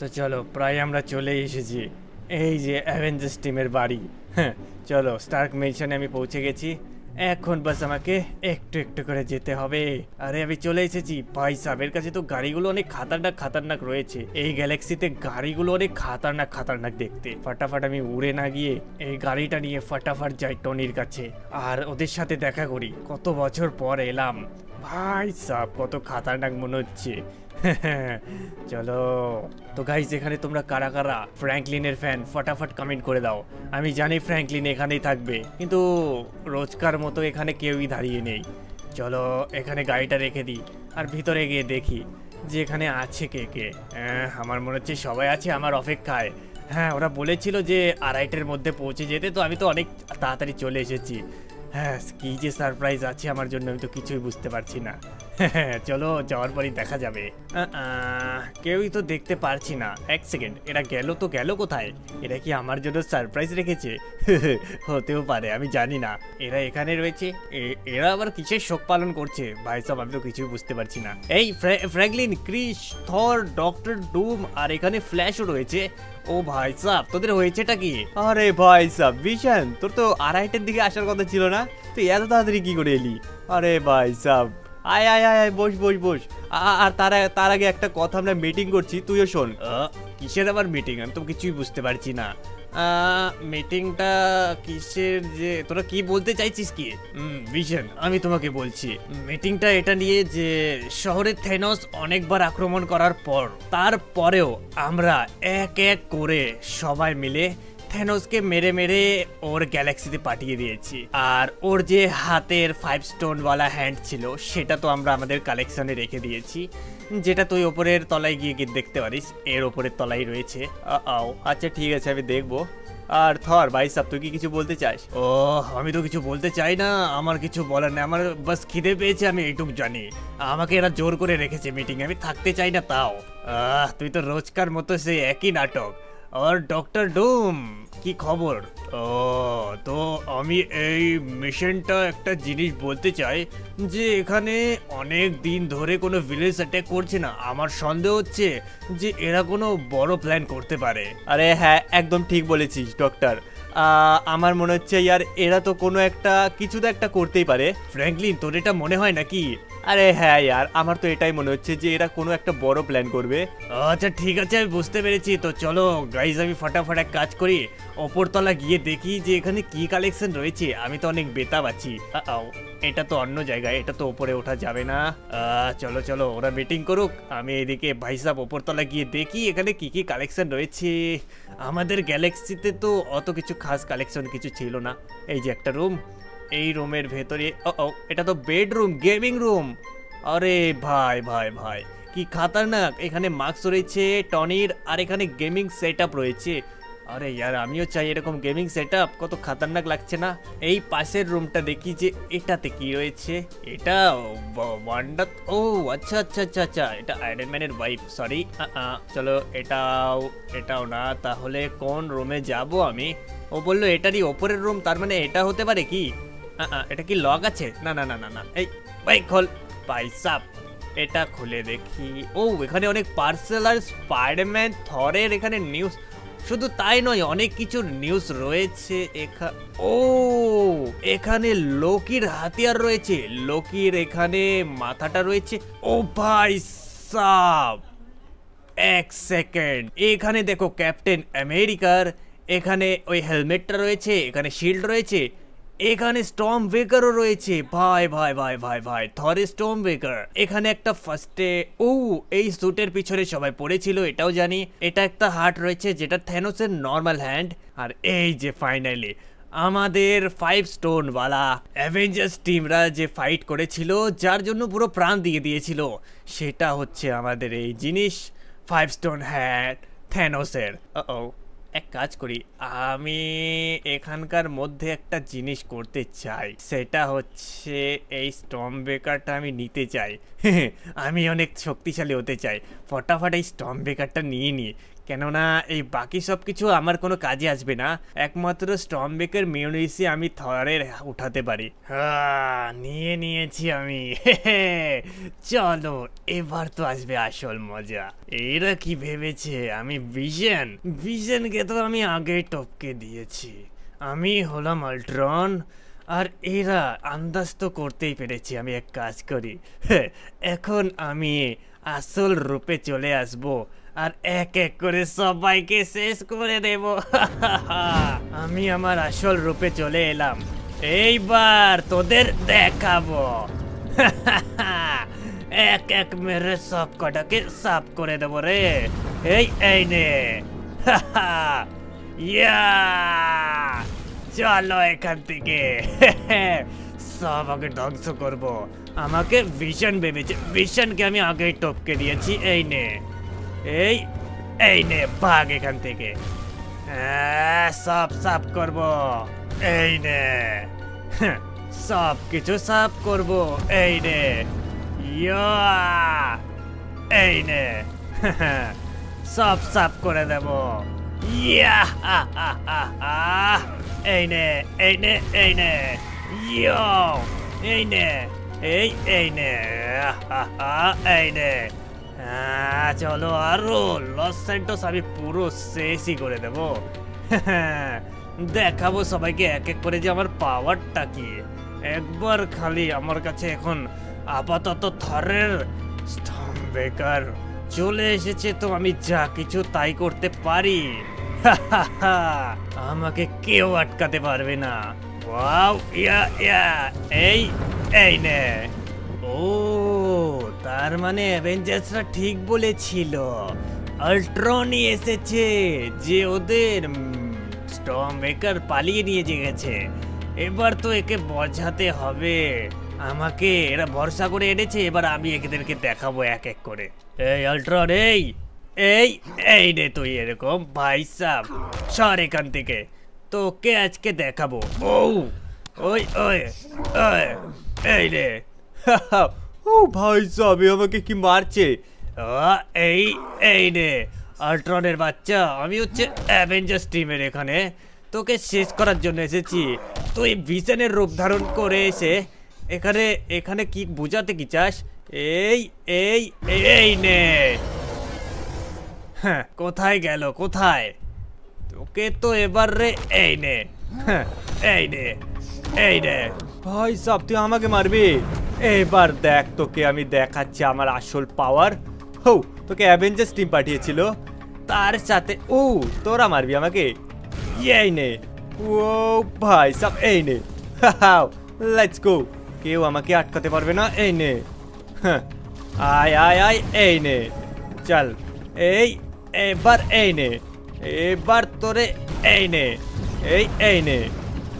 তো চলো প্রায় আমরা চলে এসেছি। এই যে অ্যাভেঞ্জার্স টিমের বাড়ি। হ্যাঁ, চলো স্টার্ক মেনশনে আমি পৌঁছে গেছি। এখন বাস আমাকে একটু একটু করে যেতে হবে। আরে আমি চলে এসেছি ভাই সাহেব। এর কাছে তো গাড়িগুলো অনেক খাতারনাক খাতারনাক রয়েছে। এই গ্যালাক্সিতে গাড়িগুলো অনেক খাতারনাক খাতারনাক দেখতে। ফাটাফাট আমি উড়ে না গিয়ে এই গাড়িটা নিয়ে ফাটাফাট যাই টনির কাছে, আর ওদের সাথে দেখা করি। কত বছর পর এলাম ভাই সাহেব, কত খাতারনাক মনে হচ্ছে। চলো তো গাইস, এখানে তোমরা কারা কারা ফ্র্যাঙ্কলিনের ফ্যান ফটাফট কমেন্ট করে দাও। আমি জানি ফ্র্যাঙ্কলিন এখানেই থাকবে, কিন্তু রোজকার মতো এখানে কেউই দাঁড়িয়ে নেই। চলো এখানে গাড়িটা রেখে দিই আর ভিতরে গিয়ে দেখি যে এখানে আছে কে কে। আমার মনে হচ্ছে সবাই আছে আমার অপেক্ষায়। হ্যাঁ, ওরা বলেছিল যে 2:30-এর মধ্যে পৌঁছে যেতে, তো আমি তো অনেক তাড়াতাড়ি চলে এসেছি। হ্যাঁ, কি যে সারপ্রাইজ আছে আমার জন্য আমি তো কিছুই বুঝতে পারছি না। চলো যাওয়ার পরই দেখা যাবে। কেউই তো দেখতে পারছি না। এক সেকেন্ড, এরা গেল কোথায়? এরা কি আমার জন্য সারপ্রাইজ রেখেছে? হতেও পারে, আমি জানি না। এরা এখানে রয়েছে, এরা আবার কিসের শোক পালন করছে ভাই সব, আমি তো কিছুই বুঝতে পারছি না। এই ফ্র্যাঙ্কলিন, ক্রিস, থর, ডক্টর ডুম আর এখানে ফ্ল্যাশও রয়েছে। ও ভাই সাব, তোদের হয়েছেটা কি? আরে ভাই সাব ভিশন, তোর তো 2:30-এর দিকে আসার কথা ছিল না, তুই এত তাড়াতাড়ি কি করে এলি? আরে ভাই সাব, আয় আয় আয় আয়, বস বস বস। আর তার আগে একটা কথা, আমরা মিটিং করছি, তুইও শোন। কিসের আবার মিটিং? আমি তো কিছুই বুঝতে পারছি না। মিটিংটা কিসের? যে তোরা কি বলতে চাইছিস কি? ভিশন, আমি তোমাকে বলছি মিটিংটা এটা নিয়ে যে শহরে থেনোস অনেকবার আক্রমণ করার পর, তারপরেও আমরা এক এক করে সবাই মিলে থেনোসকে মেরে মেরে ওর গ্যালাক্সিতে পাঠিয়ে দিয়েছি। আর ওর যে হাতের 5 স্টোনওয়ালা হ্যান্ড ছিল সেটা তো আমরা আমাদের কালেকশনে রেখে দিয়েছি, যেটা তুই ওপরের তলায় গিয়ে দেখতে পারিস। এর ওপরের তলায় রয়েছে। আচ্ছা ঠিক আছে, আমি দেখবো। আর থর ভাই সাব, তুই কি কিছু বলতে চাস? ও, আমি তো কিছু বলতে চাই না, আমার কিছু বলার নেই। আমার বাস খিদে পেয়েছে, আমি এইটুকু জানি। আমাকে এরা জোর করে রেখেছে মিটিং, আমি থাকতে চাই না তাও। তুই তো রোজকার মতো সেই একই নাটক। আর ডক্টর ডুম, কি খবর? ও, তো আমি এই মিশনটা একটা জিনিস বলতে চাই যে এখানে অনেক দিন ধরে কোনো ভিলেজ অ্যাটাক করছে না। আমার সন্দেহ হচ্ছে যে এরা কোনো বড় প্ল্যান করতে পারে। আরে হ্যাঁ, একদম ঠিক বলেছিস ডক্টর। আমার মনে হচ্ছে ইয়ার এরা তো কোনো একটা কিছু তো একটা করতেই পারে। ফ্র্যাঙ্কলিন, তোর এটা মনে হয় নাকি? আরে হ্যাঁ ইয়ার, আমার তো এটাই মনে হচ্ছে যে এরা কোনো একটা বড় প্ল্যান করবে। আচ্ছা ঠিক আছে, আমি বুঝতে পেরেছি। তো চলো গাইজ, আমি ফটাফট এক কাজ করি, ওপরতলা গিয়ে দেখি যে এখানে কি কালেকশন রয়েছে। আমি তো অনেক বেতাব আছি। এটা তো অন্য জায়গায়, এটা তো ওপরে ওঠা যাবে না। চলো চলো, ওরা মিটিং করুক, আমি এদিকে ভাই সাহেব ওপরতলা গিয়ে দেখি এখানে কি কি কালেকশন রয়েছে। আমাদের গ্যালাক্সিতে তো অত কিছু খাস কালেকশন কিছু ছিল না। এই যে একটা রুম, এই রুমের ভেতরে এটা তো বেডরুম, গেমিং রুম। আরে ভাই ভাই ভাই, কি খাতারনাক! এখানে মাস্ক রয়েছে টনির, আর এখানে গেমিং সেটআপ রয়েছে। আরে ইয়ার, আমিও চাই এরকম গেমিং সেটআপ। কত খাতারনাক লাগছে না? এই পাশের রুমটা দেখি যে এটাতে কি রয়েছে। এটা ওয়ান্ডার, ও আচ্ছা আচ্ছা আচ্ছা আচ্ছা, এটা আয়রন ম্যানের ওয়াইফ। সরি, চলো এটাও না। তাহলে কোন রুমে যাব আমি? ও বললো এটারই ওপরের রুম, তার মানে এটা হতে পারে কি? এটা কি লক আছে? না না না না না, এই ভাই খোল ভাই সাব, এটা খুলে দেখি। ও, এখানে অনেক পার্সেল আর স্পাইডারম্যান, থরের এখানে নিউজ। শুধু তাই নয়, অনেক কিছুর নিউজ রয়েছে ও, এখানে লোকির হাতিয়ার রয়েছে, লোকির এখানে মাথাটা রয়েছে। ও ভাই সাব, এক সেকেন্ড, এখানে দেখো ক্যাপ্টেন আমেরিকার এখানে ওই হেলমেটটা রয়েছে, এখানে শিল্ড রয়েছে, এখানে স্টর্ম ব্রেকারও রয়েছে। ভাই ভাই ভাই ভাই ভাই, থরের স্টর্ম ব্রেকার। এখানে একটা ফার্স্টে, ও এই স্যুটের পিছনে সবাই পড়েছিল, এটাও জানি। এটা একটা হার্ট রয়েছে যেটা থেনোসের নর্মাল হ্যান্ড। আর এই যে ফাইনালি আমাদের 5 স্টোনওয়ালা অ্যাভেঞ্জার্স টিমরা যে ফাইট করেছিল, যার জন্য পুরো প্রাণ দিয়ে দিয়েছিল, সেটা হচ্ছে আমাদের এই জিনিস, 5 স্টোন হ্যাট থেনোসের। এক কাজ করি, আমি এখানকার মধ্যে একটা জিনিস করতে চাই, সেটা হচ্ছে এই স্টর্ম ব্রেকারটা আমি নিতে চাই। আমি অনেক শক্তিশালী হতে চাই, ফটাফট এই স্টর্ম ব্রেকারটা নিয়ে নিই। কেননা এই বাকি সব কিছু আমার কোনো কাজে আসবে না, একমাত্র স্টর্মবেকার মেয়োনিজে আমি থরের উঠাতে পারি। হ্যাঁ, নিয়ে নিয়েছি আমি। চলো এবার তো আসবে আসল মজা। এরা কি ভেবেছে আমি ভিশনকে তো আমি আগেই টপকে দিয়েছি। আমি হলাম আল্ট্রন, আর এরা আন্দাজ তো করতেই পেরেছি আমি এক কাজ করি। এখন আমি আসল রূপে চলে আসব আর এক এক করে সবাইকে শেষ করে দেব। আমি আমার আসল রূপে চলে এলাম, এইবার তোদের দেখাবো। এক এক মেরে সব কটাকে সাফ করে দেবো রে। এই নে। ইয়া, চলো এখান থেকে। সব আগে ধ্বংস করব। আমাকে ভিশন ভেবেছে, ভিশনকে আমি আগেই টপকে দিয়েছি। এই নে, এই নে, ভাগ এখান থেকে। সব সাফ করব। এই নে, সব কিছু সাফ করব। এই নে, ইয়া, এই নে, সব সাফ করে দেব। ইয়া, এই নে, এই নে, এই নে, ইয়ো, এই নে, এই নে, এই নে। চলো আরো লস স্যান্টোস আমি পুরো শেষই করে দেব। দেখাবো সবাইকে এক এক করে যে আমার পাওয়ারটা কি। একবার খালি আমার কাছে এখন আপাতত থরের স্টর্মবেকার চলে এসেছে, তো আমি যা কিছু তাই করতে পারি। আমাকে কেউ আটকাতে পারবে না। ওয়াও, ইয়া ইয়া, এই নে। ও, তার মানে অ্যাভেঞ্জার্সরা ঠিক বলেছিল, আল্ট্রনই এসেছে যে ওদের স্টর্মবেকার পালিয়ে নিয়ে গেছে। এবার তো একে বোঝাতে হবে আমাকে, এরা ভরসা করে এনেছে, এবার আমি এদেরকে দেখাবো এক এক করে। এই আল্ট্রন, এই রে তুই এরকম, ভাই সাব সর এখান থেকে, তোকে আজকে দেখাবো। ওই এই রে। ও ভাই সাব, আমাকে কি মারছে। এই রে আল্ট্রনের বাচ্চা, আমি হচ্ছে অ্যাভেঞ্জার্স টিমের, এখানে তোকে শেষ করার জন্য এসেছি। তুই ভিশনের রূপ ধারণ করে এসে এখানে কি বোঝাতে কি চাস? এই নে। হ্যাঁ, কোথায় গেল, কোথায়? তোকে তো এবার রে, এই নে, এই নে। ভাই সাব, তুই আমাকে মারবি? এবার দেখ, তোকে আমি দেখাচ্ছি আমার আসল পাওয়ার। হো, তোকে অ্যাভেঞ্জার্স টিম পাঠিয়েছিল, তার সাথে তোরা মারবি আমাকে? এই নে। ও ভাই সাব, এই নে। লেটস গো, কেউ আমাকে আটকাতে পারবে না। এই নে, আয়, এই নে, চল। এবার এই নে, এবার তোরে, এই নে, এই নে।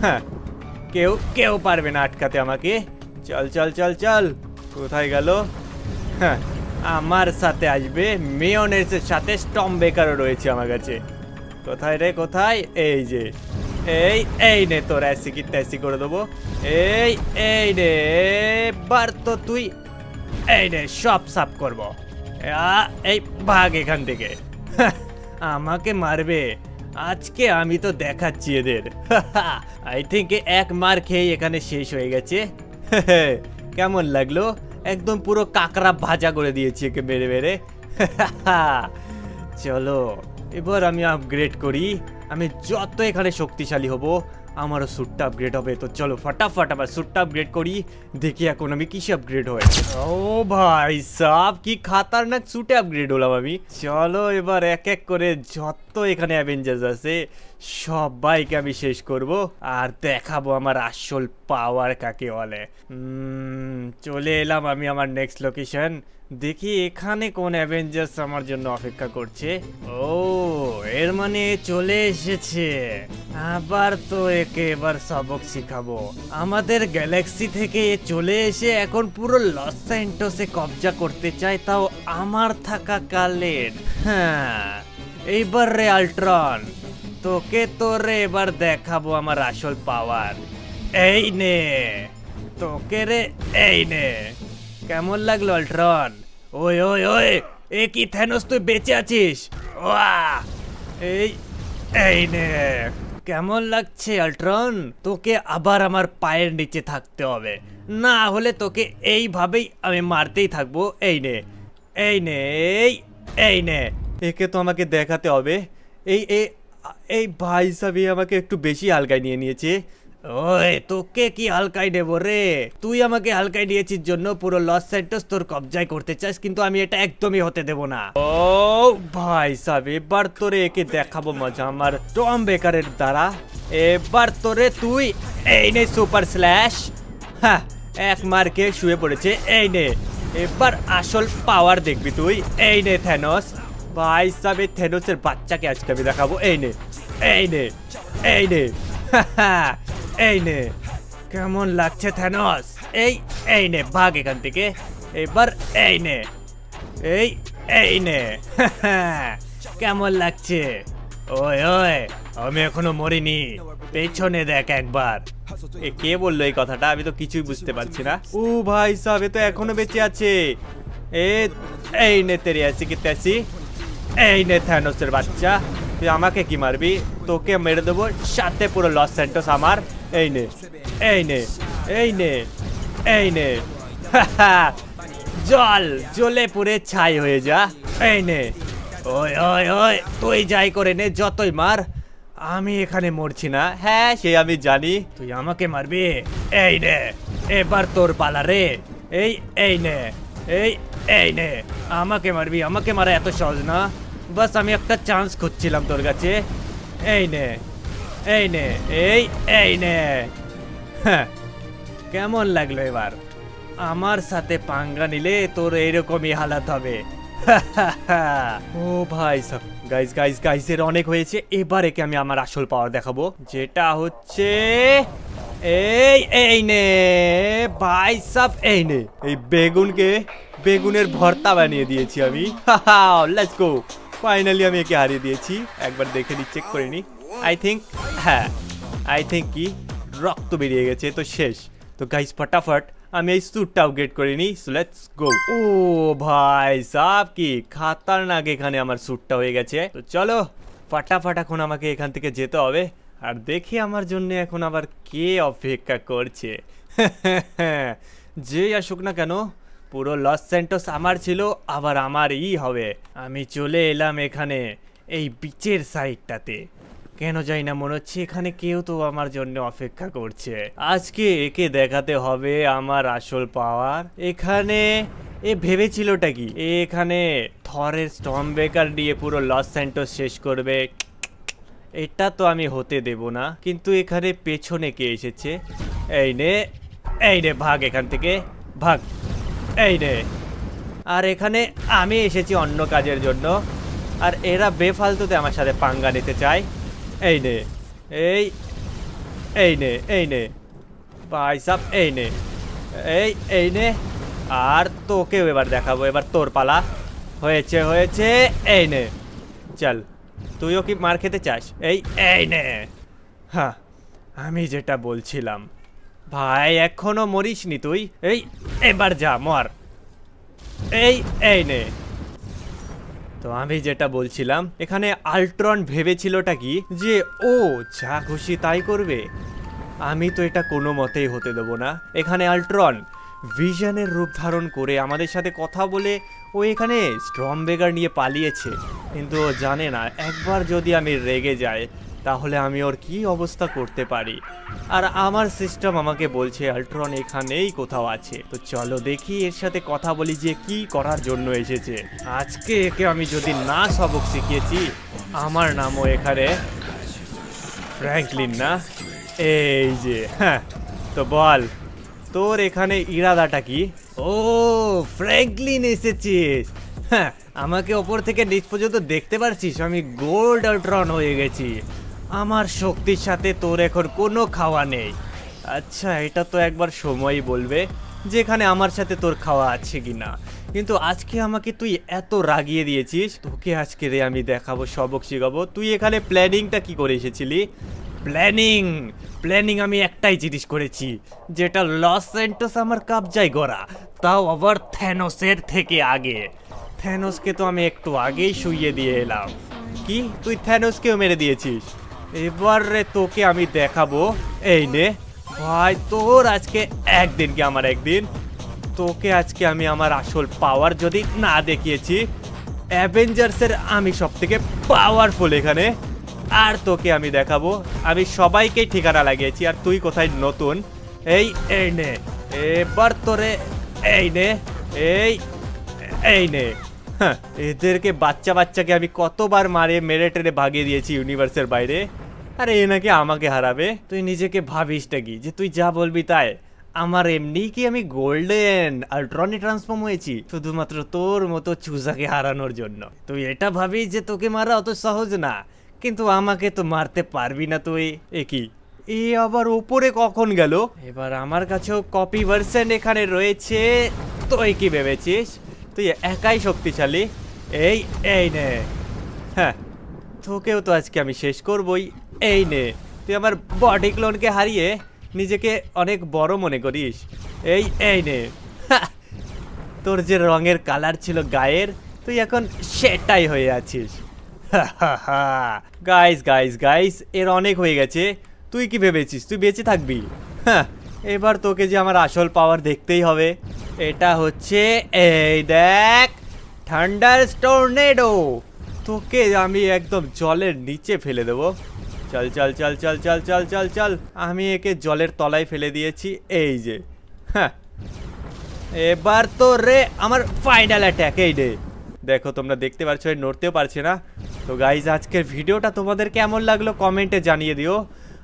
হ্যাঁ, কেউ পারবে না আটকাতে আমাকে। চল চল চল চল, কোথায় গেল? হ্যাঁ, আমার সাথে আসবে, মেয়োনেজের সাথে স্টর্মবেকারও রয়েছে আমার কাছে। কোথায় রে, কোথায়? এই যে, এই নে, তোর অ্যাসি কি ত্যাসি করে দেবো। এই নে, এবার তো তুই, এই নে, সব সাফ করবো। এই ভাগ এখান থেকে। আমাকে মারবে আজকে, আমি তো দেখাচ্ছি এদের। আই থিঙ্ক এক মার খেয়ে এখানে শেষ হয়ে গেছে। কেমন লাগলো? একদম পুরো কাকড়া ভাজা করে দিয়েছি একে মেরে মেরে। চলো এবার আমি আপগ্রেড করি। আমি যত এখানে শক্তিশালী হব, আমারও স্যুটটা আপগ্রেড হবে। তো চলো ফটাফট আবার স্যুটটা আপগ্রেড করি, দেখি এখন আমি কিসে আপগ্রেড হয়। ও ভাই সাব, কি খাতারনাক স্যুটে আপগ্রেড হলাম আমি। চলো এবার এক এক করে যত এখানে অ্যাভেঞ্জার্স আছে সবাইকে আমি শেষ করব আর দেখাবো আমার আসল পাওয়ার কাকে বলে। চলে এলাম আমি আমার নেক্সট লোকেশন। দেখি এখানে কোন অ্যাভেঞ্জার্স আমার জন্য অপেক্ষা করছে। ও, এর মানে চলে এসেছে। আবার তো একে এবার সবক শিখাবো। আমাদের গ্যালাক্সি থেকে চলে এসে এখন পুরো লস স্যান্টোসে কবজা করতে চায়, তাও আমার থাকা কালের। হ্যাঁ, এইবার রে আল্ট্রন, তোকে তোরে এবার দেখাবো আমার আসল পাওয়ার। এই নে তোকে রে, এই নে। কেমন লাগলো আল্ট্রন? ওই, এ কি থ্যানোস, তুই বেঁচে আছিস? ও ওয়াহ! এই এই নে। কেমন লাগছে আল্ট্রন? তোকে আবার আমার পায়ের নিচে থাকতে হবে, না হলে তোকে এইভাবেই আমি মারতেই থাকবো। এই নে, এই নে, এই নে। একে তো আমাকে দেখাতে হবে। এই এই এই ভাই সাবি আমাকে একটু বেশি হালকায় নিয়ে নিয়েছে। ওই তোকে কি হালকায় নেবো রে? তুই আমাকে হালকায় নিয়েছিস জন্য পুরো লস স্যান্টোস তোর কবজায় করতে চাস, কিন্তু আমি এটা একদমই হতে দেব না। ও ভাই সাহেব, এবার তোরে একে দেখাবো মজা আমার টম বেকারের দ্বারা। এবার তোরে তুই এই নে সুপার স্ল্যাশ। হ্যাঁ, এক মার খেয়ে শুয়ে পড়েছে। এই নে, এবার আসল পাওয়ার দেখবি তুই। এই নে থ্যানোস। ভাই সাহেব, এই থ্যানোসের বাচ্চাকে আজকে আমি দেখাবো। এই নে, এই নে, এই নে, এই নে। কেমন লাগছে থ্যানোস? এই নে, ভাগ এখান থেকে। এবার এই নে, এই নে। কেমন লাগছে? ওই ওই, আমি এখনো মরিনি, পেছনে দেখ একবার। এ কে বললো এই কথাটা? আমি তো কিছুই বুঝতে পারছি না। ও ভাই সাহেব, তো এখনো বেঁচে আছে। এই নে তেরি আছি কি তেসি। এই নে থ্যানোসের বাচ্চা, তুই আমাকে কি মারবি? তোকে মেরে দেবো, সাথে পুরো লস স্যান্টোস আমার। এই নে, এই নে, এই নে, এই নে। জল জ্বলে পুড়ে ছাই হয়ে যা। এই নে। ওই ওই ওই, তুই যাই করে নে, যতই মার, আমি এখানে মরছি না। হ্যাঁ, সে আমি জানি। তুই আমাকে মারবি। এই নে, এবার তোর পালা রে। এই নে, এই নে। আমাকে মারবি? আমাকে মারা এত সহজ না। বাস আমি একটা চান্স খুঁজছিলাম তোর কাছে। এই নে, এই নে, এই নে। হ্যাঁ, কেমন লাগলো এবার? আমার সাথে পাঙ্গা নিলে তোর এইরকমই হালাত হবে। ও ভাই সাব, গাইস গাইস গাইস, এর অনেক হয়েছে। এবার একে আমি আমার আসল পাওয়ার দেখাবো, যেটা হচ্ছে এই নে ভাই সাব। এই নে, এই বেগুনকে বেগুনের ভর্তা বানিয়ে দিয়েছি আমি। Let's go. ফাইনালি আমি একে হারিয়ে দিয়েছি। একবার দেখে নি, চেক করে নি। আই থিঙ্ক, হ্যাঁ, আই থিঙ্ক কি রক্ত বেরিয়ে গেছে, তো শেষ। তো গাইস ফটাফট আমি এই স্যুটটা আপগ্রেড করে নিই। So let's go. ও ভাই সাব, কি খাতারনাক এখানে আমার স্যুটটা হয়ে গেছে। তো চলো ফটাফট এখন আমাকে এখান থেকে যেতে হবে। আর দেখি আমার জন্য এখন আবার কে অপেক্ষা করছে। যে আসুক না কেন, পুরো লস স্যান্টোস আমার ছিল, আবার আমারই হবে। আমি চলে এলাম এখানে এই বিচের সাইডটাতে। কেন যাই না, মনে হচ্ছে এখানে কেউ তো আমার জন্য অপেক্ষা করছে। আজকে একে দেখাতে হবে আমার আসল পাওয়ার। এখানে এ ভেবেছিলটা কি এখানে থরের স্টর্ম ব্রেকার দিয়ে পুরো লস স্যান্টোস শেষ করবে? এটা তো আমি হতে দেব না। কিন্তু এখানে পেছনে কে এসেছে? এই নে, এই নে, ভাগ এখান থেকে, ভাগ। এই নে। আর এখানে আমি এসেছি অন্য কাজের জন্য, আর এরা বেফালতুতে আমার সাথে পাঙ্গা নিতে চায়। এই নে, এই নে, এই নে ভাই সাব। এই নে, এই নে। আর তোকেও এবার দেখাবো। এবার তোর পালা। হয়েছে হয়েছে। এই নে, চল। তুইও কি মার খেতে চাস? এই নে। হ্যাঁ, আমি যেটা বলছিলাম, ভাই এখনো মরিসনি তুই। এবার যা মর। এই নে। তো আমি যেটা বলছিলাম, এখানে আল্ট্রন ভেবেছিলটা কি যে ও যা খুশি তাই করবে। আমি তো এটা কোনো মতেই হতে দেবো না। এখানে আল্ট্রন ভিশনের রূপ ধারণ করে আমাদের সাথে কথা বলে ও এখানে স্টর্ম ব্রেকার নিয়ে পালিয়েছে। কিন্তু ও জানে না, একবার যদি আমি রেগে যাই তাহলে আমি ওর কি অবস্থা করতে পারি। আর আমার সিস্টেম আমাকে বলছে আল্ট্রন এখানেই কোথাও আছে। তো চলো দেখি এর সাথে কথা বলি যে কি করার জন্য এসেছে। আজকে একে আমি যদি না সবক শিখিয়েছি, আমার নামও এখানে ফ্র্যাঙ্কলিন না। এই যে, হ্যাঁ, তো বল তোর এখানে ইরাদাটা কি? ও ফ্র্যাঙ্কলিন এসেছিস? হ্যাঁ, আমাকে ওপর থেকে নিচ পর্যন্ত দেখতে পারছিস? আমি গোল্ড আল্ট্রন হয়ে গেছি। আমার শক্তির সাথে তোর এখন কোনো খাওয়া নেই। আচ্ছা, এটা তো একবার সময়ই বলবে যেখানে আমার সাথে তোর খাওয়া আছে কিনা। কিন্তু আজকে আমাকে তুই এত রাগিয়ে দিয়েছিস, তোকে আজকে রে আমি দেখাবো, সবক শিখাবো। তুই এখানে প্ল্যানিংটা কি করে এসেছিলি? প্ল্যানিং আমি একটাই জিনিস করেছি, যেটা লস স্যান্টোস আমার কবজায় গড়া, তাও আবার থ্যানোসের থেকে আগে। থ্যানোসকে তো আমি একটু আগেই শুইয়ে দিয়ে এলাম। কি তুই থ্যানোসকেও মেরে দিয়েছিস? এবার রে তোকে আমি দেখাবো। এই নে ভাই, তোর আজকে একদিন কি আমার একদিন। তোকে আজকে আমি আমার আসল পাওয়ার যদি না দেখিয়েছি, অ্যাভেঞ্জার্সের আমি সব থেকে পাওয়ারফুল এখানে, আর তোকে আমি দেখাবো। আমি সবাইকেই ঠিকানা লাগিয়েছি, আর তুই কোথায় নতুন। এই এই নে এবার তোরে, এই নে এই এই নে। হ্যাঁ, এদেরকে বাচ্চা বাচ্চাকে আমি কতবার মেরে টেরে ভাগিয়ে দিয়েছি ইউনিভার্সের বাইরে, আরে এ নাকি আমাকে হারাবে। তুই নিজেকে ভাবিসটা কি যে তুই যা বলবি তাই? আমার এমনি কি আমি গোল্ডেন আল্ট্রনে ট্রান্সফর্ম হয়েছি শুধুমাত্র তোর মতো চুজাকে হারানোর জন্য? তুই এটা ভাবিস যে তোকে মারা অত সহজ না, কিন্তু আমাকে তো মারতে পারবি না তুই। এ কি, এ আবার উপরে কখন গেল? এবার আমার কাছেও কপি ভার্সন এখানে রয়েছে। তুই কি ভেবেছিস তুই একাই শক্তিশালী? এই এই নে। হ্যাঁ, তোকেও তো আজকে আমি শেষ করবই। এই নে, তুই আমার বডি ক্লোনকে হারিয়ে নিজেকে অনেক বড় মনে করিস। এই এই নে। তোর যে রঙের কালার ছিল গায়ের, তুই এখন সেটাই হয়ে আছিস। গাইস গাইস গাইস, এর অনেক হয়ে গেছে। তুই কি ভেবেছিস তুই বেঁচে থাকবি? হ্যাঁ, এবার তোকে যে আমার আসল পাওয়ার দেখতেই হবে। এটা হচ্ছে, এই দেখ, থান্ডার টর্নেডো। তোকে আমি একদম জলের নিচে ফেলে দেবো। চল চল চল চল চল চল চল চল, আমি একে জলের তলায় ফেলে দিয়েছি। এই যে, হ্যাঁ, এবার তো রে আমার ফাইনাল অ্যাটাক। এই রে দেখো, তোমরা দেখতে পাচ্ছ নড়তেও পারছে না। তো গাইজ, আজকের ভিডিওটা তোমাদের কেমন লাগলো কমেন্টে জানিয়ে দিও।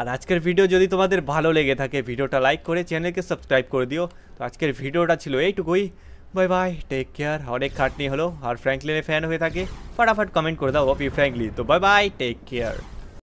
আর আজকের ভিডিও যদি তোমাদের ভালো লেগে থাকে, ভিডিওটা লাইক করে চ্যানেলকে সাবস্ক্রাইব করে দিও। তো আজকের ভিডিওটা ছিল এইটুকুই। Bye bye, take care. অনেক খাটনি হলো, আর ফ্র্যাঙ্কলিনের ফ্যান হয়ে থাকে ফটাফট কমেন্ট করে দাও অপি ফ্র্যাঙ্কলি। তো বাই বাই, টেক কেয়ার।